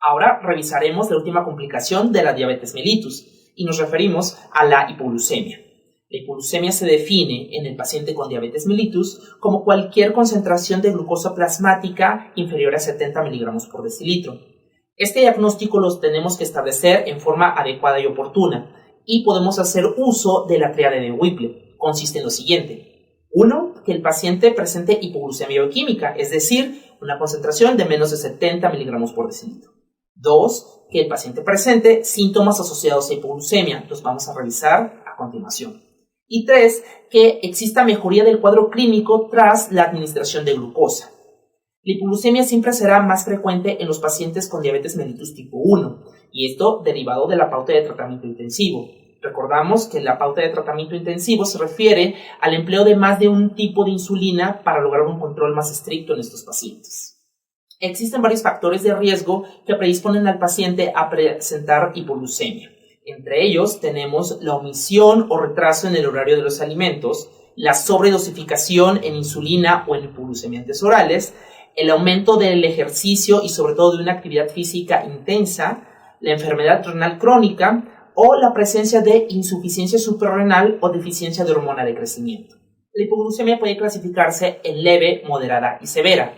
Ahora revisaremos la última complicación de la diabetes mellitus y nos referimos a la hipoglucemia. La hipoglucemia se define en el paciente con diabetes mellitus como cualquier concentración de glucosa plasmática inferior a 70 miligramos por decilitro. Este diagnóstico lo tenemos que establecer en forma adecuada y oportuna y podemos hacer uso de la tríade de Whipple. Consiste en lo siguiente. 1. Que el paciente presente hipoglucemia bioquímica, es decir, una concentración de menos de 70 miligramos por decilitro. 2. Que el paciente presente síntomas asociados a hipoglucemia, los vamos a revisar a continuación. Y 3. Que exista mejoría del cuadro clínico tras la administración de glucosa. La hipoglucemia siempre será más frecuente en los pacientes con diabetes mellitus tipo 1, y esto derivado de la pauta de tratamiento intensivo. Recordamos que la pauta de tratamiento intensivo se refiere al empleo de más de un tipo de insulina para lograr un control más estricto en estos pacientes. Existen varios factores de riesgo que predisponen al paciente a presentar hipoglucemia. Entre ellos tenemos la omisión o retraso en el horario de los alimentos, la sobredosificación en insulina o en hipoglucemiantes orales, el aumento del ejercicio y sobre todo de una actividad física intensa, la enfermedad renal crónica o la presencia de insuficiencia suprarrenal o deficiencia de hormona de crecimiento. La hipoglucemia puede clasificarse en leve, moderada y severa,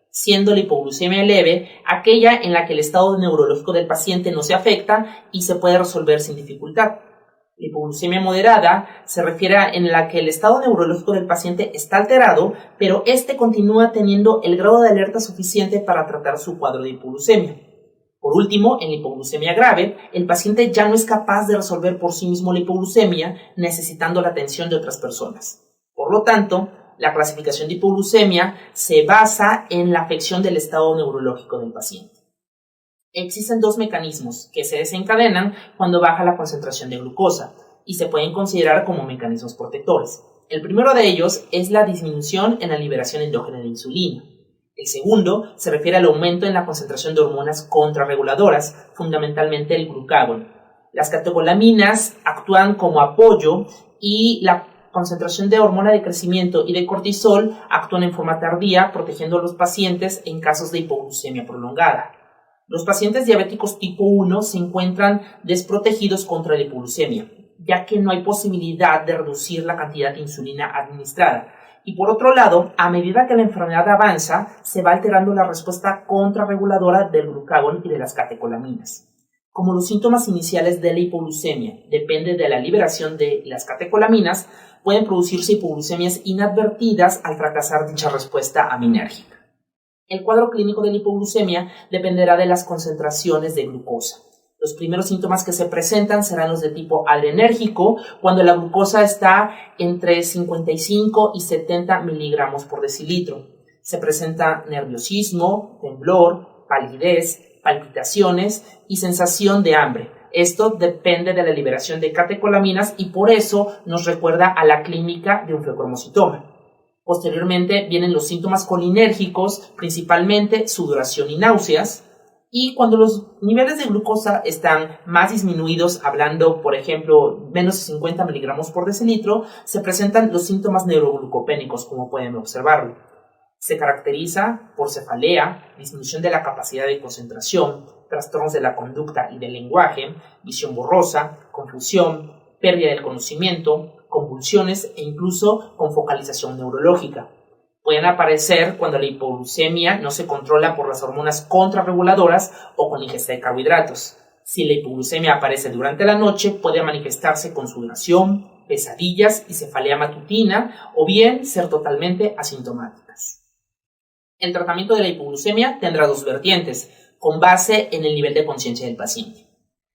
siendo la hipoglucemia leve aquella en la que el estado neurológico del paciente no se afecta y se puede resolver sin dificultad. La hipoglucemia moderada se refiere a en la que el estado neurológico del paciente está alterado, pero este continúa teniendo el grado de alerta suficiente para tratar su cuadro de hipoglucemia. Por último, en la hipoglucemia grave, el paciente ya no es capaz de resolver por sí mismo la hipoglucemia, necesitando la atención de otras personas. Por lo tanto, la clasificación de hipoglucemia se basa en la afección del estado neurológico del paciente. Existen dos mecanismos que se desencadenan cuando baja la concentración de glucosa y se pueden considerar como mecanismos protectores. El primero de ellos es la disminución en la liberación endógena de insulina. El segundo se refiere al aumento en la concentración de hormonas contrarreguladoras, fundamentalmente el glucagón. Las catecolaminas actúan como apoyo y la concentración de hormona de crecimiento y de cortisol actúan en forma tardía, protegiendo a los pacientes en casos de hipoglucemia prolongada. Los pacientes diabéticos tipo 1 se encuentran desprotegidos contra la hipoglucemia, ya que no hay posibilidad de reducir la cantidad de insulina administrada. Y por otro lado, a medida que la enfermedad avanza, se va alterando la respuesta contrarreguladora del glucagón y de las catecolaminas. Como los síntomas iniciales de la hipoglucemia dependen de la liberación de las catecolaminas, pueden producirse hipoglucemias inadvertidas al fracasar dicha respuesta aminérgica. El cuadro clínico de la hipoglucemia dependerá de las concentraciones de glucosa. Los primeros síntomas que se presentan serán los de tipo adrenérgico, cuando la glucosa está entre 55 y 70 miligramos por decilitro. Se presenta nerviosismo, temblor, palidez, palpitaciones y sensación de hambre. Esto depende de la liberación de catecolaminas y por eso nos recuerda a la clínica de un febroxocitoma. Posteriormente vienen los síntomas colinérgicos, principalmente sudoración y náuseas. Y cuando los niveles de glucosa están más disminuidos, hablando, por ejemplo, menos de 50 miligramos por decilitro, se presentan los síntomas neuroglucopénicos, como pueden observarlo. Se caracteriza por cefalea, disminución de la capacidad de concentración, trastornos de la conducta y del lenguaje, visión borrosa, confusión, pérdida del conocimiento, convulsiones e incluso con focalización neurológica. Pueden aparecer cuando la hipoglucemia no se controla por las hormonas contrarreguladoras o con ingesta de carbohidratos. Si la hipoglucemia aparece durante la noche, puede manifestarse con sudoración, pesadillas y cefalea matutina o bien ser totalmente asintomáticas. El tratamiento de la hipoglucemia tendrá dos vertientes, con base en el nivel de conciencia del paciente.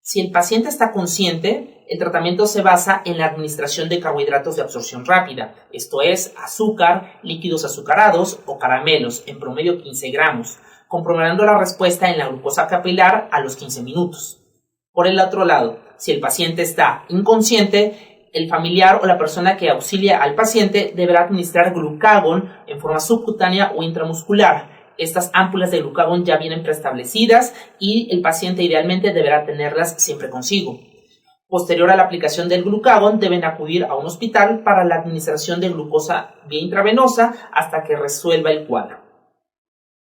Si el paciente está consciente, el tratamiento se basa en la administración de carbohidratos de absorción rápida, esto es, azúcar, líquidos azucarados o caramelos, en promedio 15 gramos, comprobando la respuesta en la glucosa capilar a los 15 minutos. Por el otro lado, si el paciente está inconsciente, el familiar o la persona que auxilia al paciente deberá administrar glucagón en forma subcutánea o intramuscular. Estas ámpulas de glucagón ya vienen preestablecidas y el paciente idealmente deberá tenerlas siempre consigo. Posterior a la aplicación del glucagón, deben acudir a un hospital para la administración de glucosa vía intravenosa hasta que resuelva el cuadro.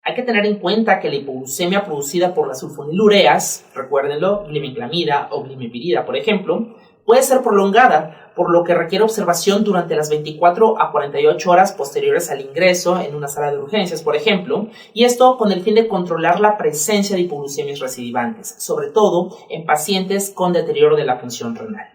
Hay que tener en cuenta que la hipoglucemia producida por las sulfonilureas, recuérdenlo, glimenclamida o glimepirida, por ejemplo, puede ser prolongada, por lo que requiere observación durante las 24 a 48 horas posteriores al ingreso en una sala de urgencias, por ejemplo, y esto con el fin de controlar la presencia de hipoglucemias recidivantes, sobre todo en pacientes con deterioro de la función renal.